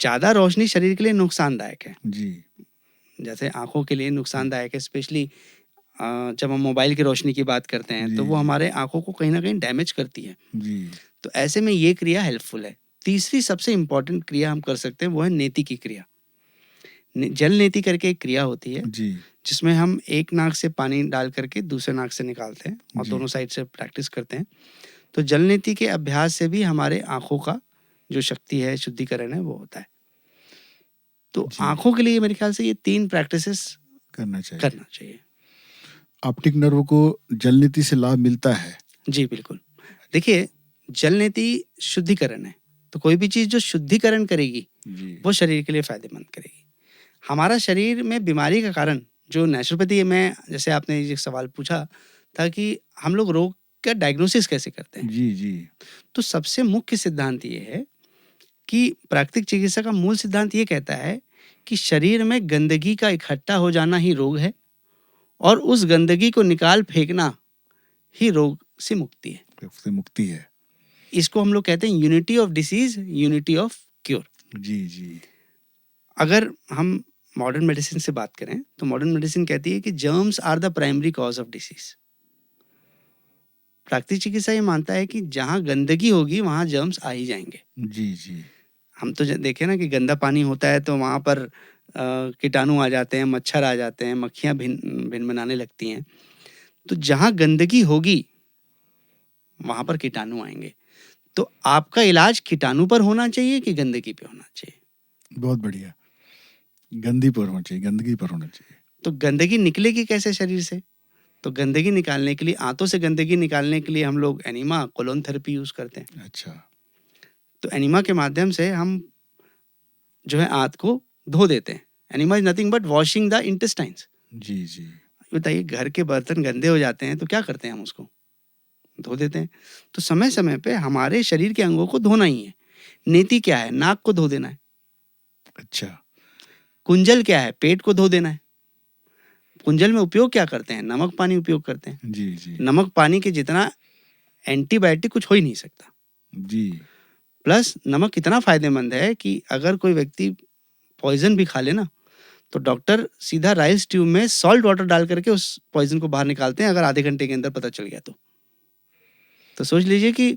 ज़्यादा रोशनी शरीर के लिए नुकसानदायक है। जी। जैसे आँखों के लिए नुकसानदायक है, स्पेशली जब हम मोबाइल की रोशनी की बात करते हैं तो जी, वो जी। हमारे आँखों को कहीं न कहीं डैमेज करती है। जी। तो ऐसे में ये क्रिया हेल्पफुल है। तीसरी सबसे इम्पोर्टेंट क्रिया हम कर सकते हैं, वो है नेति की क्रिया। जल नेति करके एक क्रिया होती है, जी। जिसमें हम एक नाक से पानी डाल करके दूसरे नाक से निकालते हैं और जी। दोनों साइड से प्रैक्टिस करते हैं। तो जल नेति के अभ्यास से भी हमारे आँखों का जो शक्ति है, शुद्धिकरण है, वो होता है। तो जी। आँखों के लिए मेरे ख्याल से ये 3 प्रैक्टिसेस करना चाहिए। करना चाहिए। ऑप्टिक नर्व को जलनीति से लाभ मिलता है। जी, बिल्कुल। देखिए, जल नेति शुद्धिकरण है, तो कोई भी चीज़ जो शुद्धिकरण करेगी, जी। वो शरीर के लिए फ़ायदेमंद करेगी। हमारा शरीर में बीमारी का कारण जो नेचुरोपैथी में, जैसे आपने ये सवाल पूछा था कि हम लोग रोग का डायग्नोसिस कैसे करते हैं? जी। जी। तो सबसे मुख्य सिद्धांत ये है कि प्राकृतिक चिकित्सा का मूल सिद्धांत ये कहता है कि शरीर में गंदगी का इकट्ठा हो जाना ही रोग है, और उस गंदगी को निकाल फेंकना ही रोग से मुक्ति है। से मुक्ति है। इसको हम लोग कहते हैं unity of disease, unity of cure. जी। जी। अगर हम मॉडर्न मेडिसिन से बात करें तो मॉडर्न मेडिसिन कहती है कि germs are the primary cause of disease. प्राकृतिक चिकित्सा ये मानता है कि जहाँ गंदगी होगी वहाँ जर्म्स आ ही जाएंगे। जी। जी। हम तो देखें ना कि गंदा पानी होता है तो वहाँ पर कीटाणु आ जाते हैं, मच्छर आ जाते हैं, मक्खियाँ भिन बनाने लगती हैं। तो जहाँ गंदगी होगी वहाँ पर कीटाणु आएंगे। तो आपका इलाज कीटाणु पर होना चाहिए कि गंदगी पे होना चाहिए? बहुत बढ़िया। गंदगी पर होना चाहिए। तो गंदगी निकलेगी कैसे शरीर से? तो गंदगी निकालने के लिए, आंतों से गंदगी निकालने के लिए हम लोग एनिमा, कोलोन थेरेपी यूज करते हैं। अच्छा। तो एनिमा के माध्यम से हम जो है आंत को धो देते हैं। Enema is nothing but washing the intestines. जी। जी। बताइए, घर के बर्तन गंदे हो जाते हैं तो क्या करते हैं हम? उसको धो देते हैं। तो समय समय पे हमारे शरीर के अंगों को धोना ही है। नेति क्या है? नाक को धो देना है। अच्छा। कुंजल क्या है? पेट को धो देना है। कुंजल में उपयोग क्या करते हैं? नमक पानी उपयोग करते हैं। जी। जी। नमक पानी के जितना एंटीबायोटिक कुछ हो ही नहीं सकता। जी। प्लस नमक इतना फायदेमंद है कि अगर कोई व्यक्ति पॉइजन भी खा ले ना, तो डॉक्टर सीधा राइस ट्यूब में सॉल्ट वाटर डाल करके उस पॉइजन को बाहर निकालते हैं, अगर आधे घंटे के अंदर पता चल गया तो सोच लीजिए कि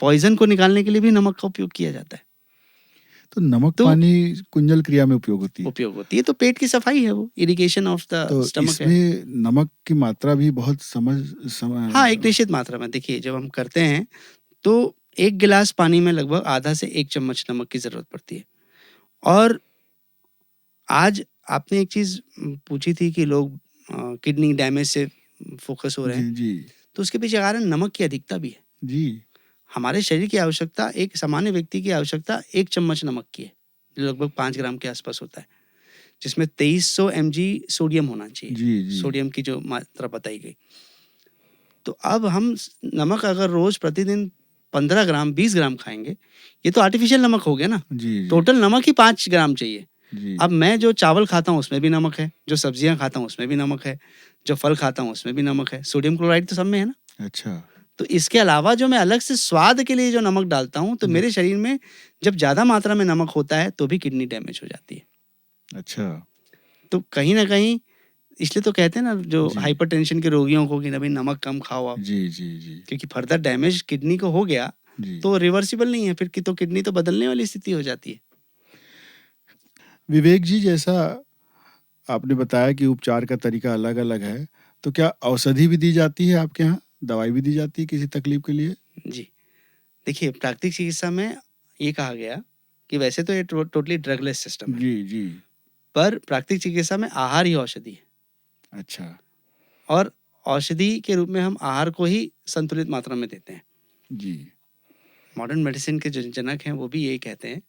पॉइजन को निकालने के लिए भी नमक का उपयोग किया जाता है। तो नमक तो पानी कुंजल क्रिया में उपयोग होती है। तो पेट की सफाई है, वो इरिगेशन ऑफ द तो स्टमक है। इसमें नमक की मात्रा भी बहुत हाँ, एक निश्चित मात्रा में। देखिए, जब हम करते हैं तो 1 गिलास पानी में लगभग आधा से 1 चम्मच नमक की ज़रूरत पड़ती है। और आज आपने एक चीज़ पूछी थी कि लोग किडनी डैमेज से फ़ोकस हो रहे जी। हैं, जी। तो उसके पीछे कारण नमक की अधिकता भी है। जी। हमारे शरीर की आवश्यकता, एक सामान्य व्यक्ति की आवश्यकता 1 चम्मच नमक की है, जो लगभग 5 ग्राम के आसपास होता है, जिसमें 2300 mg सोडियम होना चाहिए। जी। जी। सोडियम की जो मात्रा बताई गई। तो अब हम नमक अगर रोज प्रतिदिन 15 ग्राम 20 ग्राम खाएंगे, ये तो आर्टिफिशियल नमक हो गया ना। जी। जी। टोटल नमक ही 5 ग्राम चाहिए। जी। अब मैं जो चावल खाता हूँ उसमें भी नमक है, जो सब्जियां खाता हूँ उसमें भी नमक है, जो फल खाता हूँ उसमें भी नमक है। सोडियम क्लोराइड तो सब में है ना। अच्छा। तो इसके अलावा जो मैं अलग से स्वाद के लिए जो नमक डालता हूँ, तो जी। मेरे शरीर में जब ज्यादा मात्रा में नमक होता है तो भी किडनी डैमेज हो जाती है। अच्छा। तो कहीं ना कहीं इसलिए तो कहते हैं ना, जो जी। हाइपरटेंशन के रोगियों को, कि ना भाई नमक कम खाओ आप, जी। जी। जी। क्योंकि फर्दर डैमेज किडनी को हो गया जी। तो रिवर्सिबल नहीं है फिर की, तो किडनी तो बदलने वाली स्थिति हो जाती है। विवेक जी, जैसा आपने बताया कि उपचार का तरीका अलग अलग है, तो क्या औषधि भी दी जाती है आपके यहाँ? दवाई भी दी जाती है किसी तकलीफ के लिए? जी, देखिए, प्राकृतिक चिकित्सा में ये कहा गया कि वैसे तो ये टोटली ड्रगलेस सिस्टम है, जी। जी। पर प्राकृतिक चिकित्सा में आहार ही औषधि है। अच्छा। और औषधि के रूप में हम आहार को ही संतुलित मात्रा में देते हैं। जी। मॉडर्न मेडिसिन के जो जनक हैं वो भी यही कहते हैं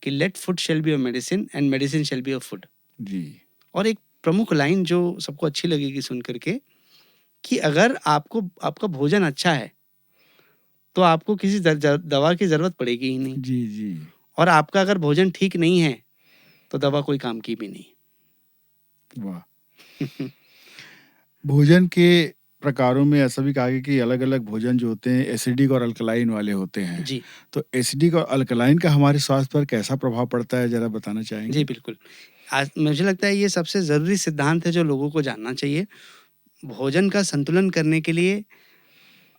कि let food shall be a medicine and medicine shall be a food. जी। और एक प्रमुख लाइन जो सबको अच्छी लगेगी सुन करके, कि अगर आपको आपका भोजन अच्छा है तो आपको किसी दवा की जरूरत पड़ेगी ही नहीं। जी। जी। और आपका अगर भोजन ठीक नहीं है तो दवा कोई काम की भी नहीं। वाह। भोजन के प्रकारों में ऐसा भी कहा गया कि अलग-अलग भोजन जो होते हैं एसिडिक और अल्कलाइन वाले होते हैं। जी, तो एसिडिक और अल्कलाइन का हमारे स्वास्थ्य पर कैसा प्रभाव पड़ता है ज़रा बताना जी चाहेंगे? बिल्कुल। आज मुझे लगता है ये सबसे ज़रूरी सिद्धांत है जो लोगों को जानना चाहिए। भोजन का संतुलन करने के लिए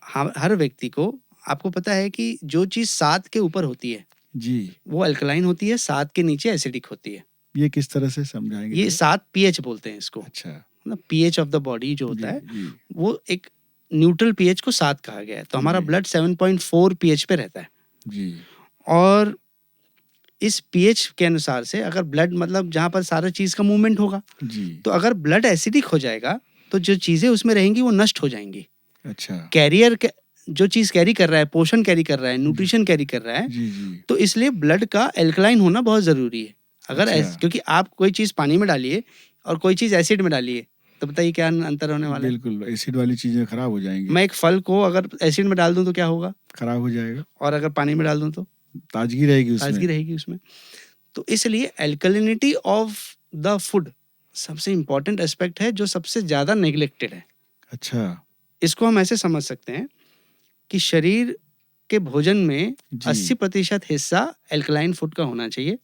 हर व्यक्ति को, आपको पता है कि जो चीज़ 7 के ऊपर होती है, जी, वो अल्कलाइन होती है, 7 के नीचे एसिडिक होती है। ये किस तरह से समझाएँगे ये ज़रा? 7 पीएच बोलते हैं इसको। अच्छा, मतलब पीएच ऑफ द बॉडी जो होता जी, है, जी, वो एक न्यूट्रल पीएच को 7 कहा गया है। तो हमारा जी, ब्लड 7.4 पीएच पे रहता है। जी, और इस पीएच के अनुसार से अगर ब्लड, मतलब जहाँ पर सारा चीज़ का मूवमेंट होगा, जी, तो अगर ब्लड एसिडिक हो जाएगा, तो जो चीज़ें उसमें रहेंगी वो नष्ट हो जाएँगी। अच्छा, कैरियर क जो चीज़ कैरी कर रहा है, पोषण कैरी कर रहा है, जी, न्यूट्रिशन कैरी कर रहा है, जी, जी, तो इसलिए ब्लड का एल्कलाइन होना बहुत ज़रूरी है। अगर अच्छा, क्योंकि आप कोई चीज़ पानी में डालिए और कोई चीज़ एसिड में डालिए, तो बताइए क्या अंतर होने वाला है? बिल्कुल एसिड वाली चीज़ें खराब हो जाएँगी, मैं एक फल को अगर एसिड में डाल दूँ तो क्या होगा? खराब हो जाएगा, और अगर पानी में डाल दूँ तो ताज़गी रहेगी ताज़गी उसमें। रहेगी उसमें। तो इसलिए अल्कलिनिटी ऑफ द फूड सबसे इम्पोर्टेंट एस्पेक्ट है, जो सबसे ज़्यादा नेग्लेक्टेड है। अच्छा, इसको हम ऐसे समझ सकते हैं कि शरीर के भोजन में जी, 80% हिस्सा अल्कलाइन फूड का होना चाहिए,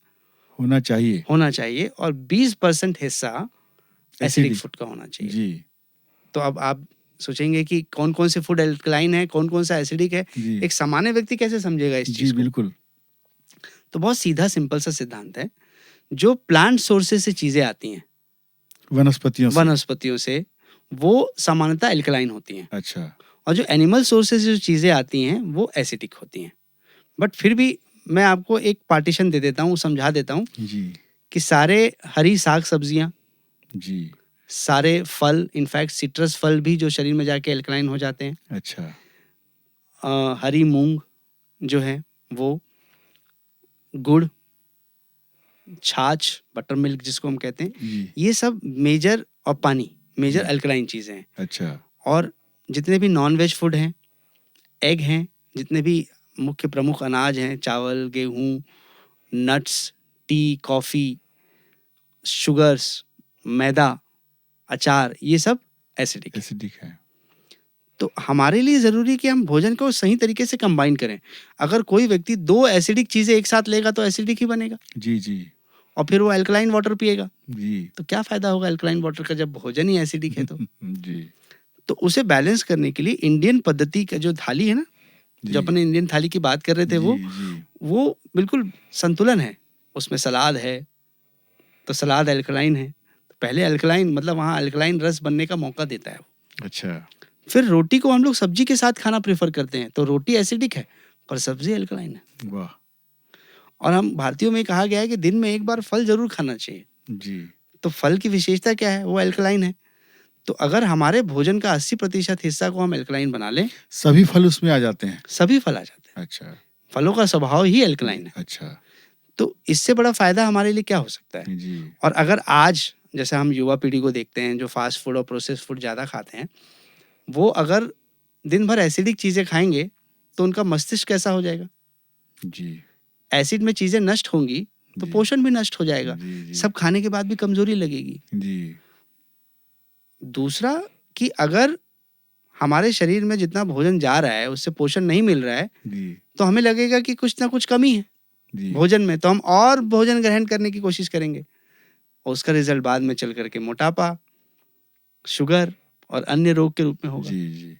होना चाहिए और 20% हिस्सा एसिडिक एसिडिक, फूड का होना चाहिए। जी, तो अब आप सोचेंगे कि कौन-कौन से फूड अल्कलाइन है, कौन-कौन सा एसिडिक है? जी, एक सामान्य व्यक्ति कैसे समझेगा इस जी, चीज़ को? बिल्कुल, तो बहुत सीधा सिंपल सा सिद्धांत है। जो प्लांट सोर्सेज़ से चीज़ें आती हैं, वनस्पतियों से, वनस्पतियों से, वो सामान्यतः अल्कलाइन होती हैं, अच्छा, और जो एनिमल सोर्सेज़ से जो चीज़ें आती हैं, वो एसिडिक होती हैं। बट फिर भी मैं आपको एक पार्टीशन दे देता हूँ, समझा देता हूँ जी, कि सारे हरी साग-सब्जियाँ, जी, सारे फल, इनफैक्ट सिट्रस फल भी जो शरीर में जाके अल्कलाइन हो जाते हैं। अच्छा, हरी मूँग जो है वो, गुड़, छाछ, बटर मिल्क जिसको हम कहते हैं, जी, ये सब मेजर, और पानी, मेजर जी, अल्कलाइन चीज़ें हैं। अच्छा, और जितने भी नॉन-वेज फूड हैं, एग हैं, जितने भी मुख्य प्रमुख अनाज हैं, चावल, गेहूँ, नट्स, टी, कॉफ़ी, शुगर्स, मैदा, अचार, ये सब एसिडिक है। एसिडिक है, तो हमारे लिए ज़रूरी है कि हम भोजन को सही तरीके से कंबाइन करें। अगर कोई व्यक्ति 2 एसिडिक चीज़ें एक साथ लेगा तो एसिडिक ही बनेगा, जी, जी, और फिर वो अल्कलाइन वाटर पिएगा। जी, तो क्या फ़ायदा होगा अल्कलाइन वाटर का, जब भोजन ही एसिडिक है तो? जी, तो उसे बैलेंस करने के लिए इंडियन पद्धति का जो थाली है ना, जो जी, अपने इंडियन थाली की बात कर रहे थे, जी, जी, वो बिल्कुल संतुलन है। उसमें सलाद है, तो सलाद अल्कलाइन है। तो पहले अल्कलाइन, मतलब वहाँ अल्कलाइन रस बनने का मौका देता है वो। अच्छा, फिर रोटी को हम लोग सब्जी के साथ खाना प्रेफ़र करते हैं, तो रोटी एसिडिक है, पर सब्ज़ी अल्कलाइन है। वाह! और हम भारतीयों में कहा गया है कि दिन में 1 बार फल ज़रूर खाना चाहिए। जी, तो फल की विशेषता क्या है? वो अल्कलाइन है। तो अगर हमारे भोजन का 80% हिस्सा को हम अल्कलाइन बना लें, सभी फल उसमें आ जाते हैं? सभी फल आ जाते हैं। अच्छा, फलों का स्वभाव ही जी, अल्कलाइन है। अच्छा, तो इससे बड़ा फ़ायदा हमारे लिए क्या हो सकता है? जी, और अगर आज जैसे हम युवा पीढ़ी को देखते हैं जो फ़ास्ट फ़ूड और प्रोसेस्ड फ़ूड ज़्यादा खाते हैं, वो अगर दिन भर एसिडिक चीज़ें खाएँगे, तो उनका मस्तिष्क कैसा हो जाएगा? जी, एसिड में चीज़ें नष्ट होंगी, तो जी, पोषण भी नष्ट हो जाएगा। जी, जी, सब खाने के बाद भी कमज़ोरी लगेगी। जी, दूसरा, कि अगर हमारे शरीर में जितना भोजन जा रहा है, उससे पोषण नहीं मिल रहा है, जी, तो हमें लगेगा कि कुछ ना कुछ कमी है जी, भोजन में, तो हम और भोजन ग्रहण करने की कोशिश करेंगे। और उसका रिज़ल्ट बाद में चल कर के मोटापा, शुगर और अन्य रोग के रूप में होगा। जी, जी।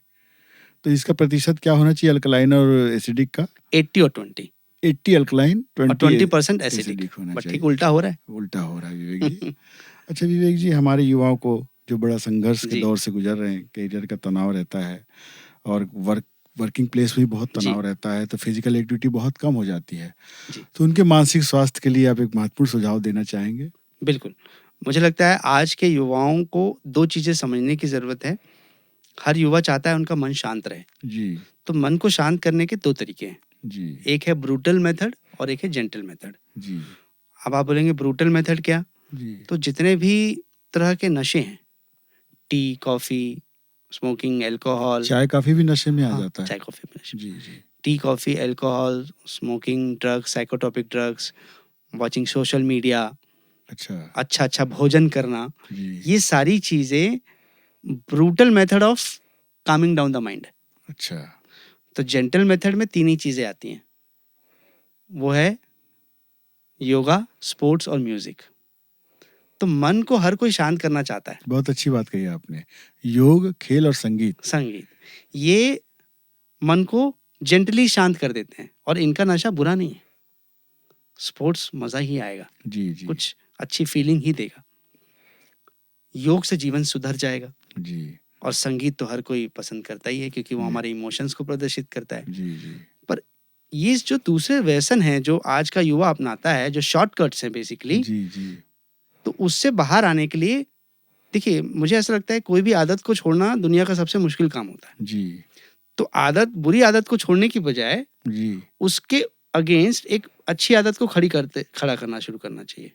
तो इसका प्रतिशत क्या होना चाहिए अल्कलाइन और एसिडिक का? 80 और 20, 80 अल्कलाइन, और 20 20% एसिडिक। एसिडिक होना बट ठीक चाहिए। उल्टा हो रहा उल्टा हो रहा है विवेक जी। है। अच्छा विवेक जी, हमारे युवाओं को जो बड़ा संघर्ष के जी, दौर से गुजर रहे हैं, करियर का तनाव रहता है और वर्किंग प्लेस में भी बहुत जी, तनाव रहता है, तो फिजिकल एक्टिविटी बहुत कम हो जाती है। जी, तो उनके मानसिक स्वास्थ्य के लिए आप एक महत्वपूर्ण सुझाव देना चाहेंगे? बिल्कुल। मुझे लगता है आज के युवाओं को 2 चीज़ें समझने की ज़रूरत है। हर युवा चाहता है उनका मन शांत रहे। जी, तो मन को शांत करने के 2 तरीके हैं। जी, एक है ब्रूटल मेथड और एक है जेंटल मेथड। जी, अब आप बोलेंगे ब्रूटल मेथड क्या? जी, तो जितने भी तरह के नशे हैं, टी, कॉफ़ी, स्मोकिंग, अल्कोहल, चाय काफ़ी भी नशे में आ हाँ, जाता है। चाय, कॉफ़ी में नशे। जी, जी, tea, coffee, alcohol, smoking, drugs, psychotropic drugs, watching social media, अच्छा, अच्छा-अच्छा भोजन करना, जी, ये सारी चीज़ें brutal method of calming down the mind. अच्छा। तो जेंटल मेथड में 3 ही चीज़ें आती हैं, वो है योगा, स्पोर्ट्स और म्यूजिक। तो मन को हर कोई शांत करना चाहता है। बहुत अच्छी बात कही आपने। योग, खेल और संगीत। संगीत, ये मन को जेंटली शांत कर देते हैं और इनका नशा बुरा नहीं है। स्पोर्ट्स मज़ा ही आएगा, जी जी कुछ अच्छी फीलिंग ही देगा। योग से जीवन सुधर जाएगा। जी और संगीत तो हर कोई पसंद करता ही है, क्योंकि वो जी। हमारे इमोशंस को प्रदर्शित करता है। जी जी पर ये जो दूसरे व्यसन हैं जो आज का युवा अपनाता है, जो शॉर्टकट्स हैं बेसिकली, जी जी तो उससे बाहर आने के लिए, देखिए मुझे ऐसा लगता है कोई भी आदत को छोड़ना दुनिया का सबसे मुश्किल काम होता है। जी तो बुरी आदत को छोड़ने की बजाय जी उसके अगेंस्ट एक अच्छी आदत को खड़ा करना शुरू करना चाहिए।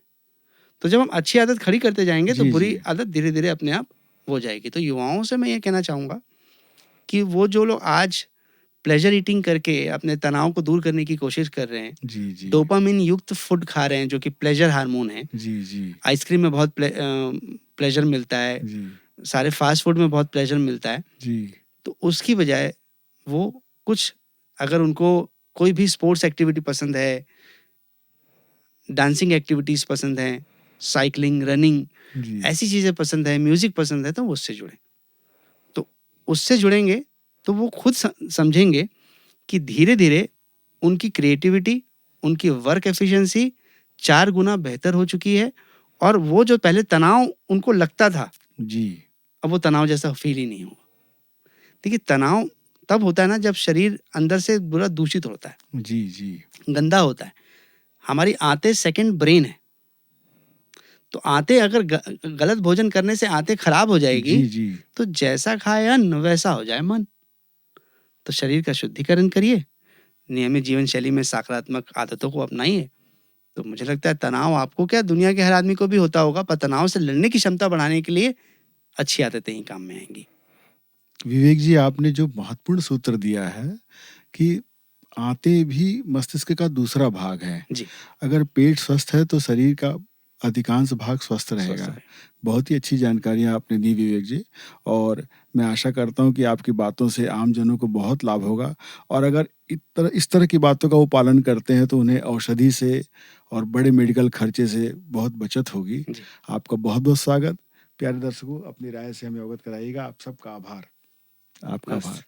तो जब हम अच्छी आदत खड़ी करते जाएंगे तो जी बुरी जी आदत धीरे धीरे अपने आप हो जाएगी। तो युवाओं से मैं ये कहना चाहूँगा कि वो जो लोग आज प्लेजर ईटिंग करके अपने तनाव को दूर करने की कोशिश कर रहे हैं, जी जी डोपामिन युक्त फूड खा रहे हैं जो कि प्लेजर हार्मोन है, जी जी आइसक्रीम में बहुत प्लेजर मिलता है, जी सारे फास्ट फूड में बहुत प्लेजर मिलता है, जी तो उसकी बजाय वो कुछ, अगर उनको कोई भी स्पोर्ट्स एक्टिविटी पसंद है, डांसिंग एक्टिविटीज़ पसंद हैं, साइकिलिंग, रनिंग, जी ऐसी चीज़ें पसंद है, म्यूज़िक पसंद है, तो वो उससे जुड़ें। तो उससे जुड़ेंगे तो वो खुद समझेंगे कि धीरे-धीरे उनकी क्रिएटिविटी, उनकी वर्क एफिशिएंसी 4 गुना बेहतर हो चुकी है और वो जो पहले तनाव उनको लगता था, जी अब वो तनाव जैसा फ़ील ही नहीं होगा। देखिए तनाव तब होता है ना जब शरीर अंदर से पूरा दूषित होता है, जी जी गंदा होता है। हमारी आंतें सेकंड ब्रेन है। तो आंतें अगर गलत भोजन करने से आंतें खराब हो जाएगी, जी जी तो जैसा खाए अन्न वैसा हो जाए मन। तो शरीर का शुद्धिकरण करिए, नियमित जीवन शैली में सकारात्मक आदतों को अपनाइए। तो मुझे लगता है तनाव आपको क्या, दुनिया के हर आदमी को भी होता होगा, पर तनाव से लड़ने की क्षमता बढ़ाने के लिए अच्छी आदतें ही काम में आएंगी। विवेक जी, आपने जो महत्वपूर्ण सूत्र दिया है कि आंतें भी मस्तिष्क का दूसरा भाग है। जी, अगर पेट स्वस्थ है तो शरीर का अधिकांश भाग स्वस्थ स्वस्थ रहेगा। रहे। बहुत ही अच्छी जानकारियाँ आपने दी विवेक जी, और मैं आशा करता हूँ कि आपकी बातों से आम जनों को बहुत लाभ होगा, और अगर इस तरह की बातों का वो पालन करते हैं तो उन्हें औषधि से और बड़े मेडिकल खर्चे से बहुत बचत होगी। जी, आपका बहुत बहुत स्वागत। प्यारे दर्शकों, अपनी राय से हमें अवगत कराइएगा। आप सबका आभार। आपका नमस्ते। आभार।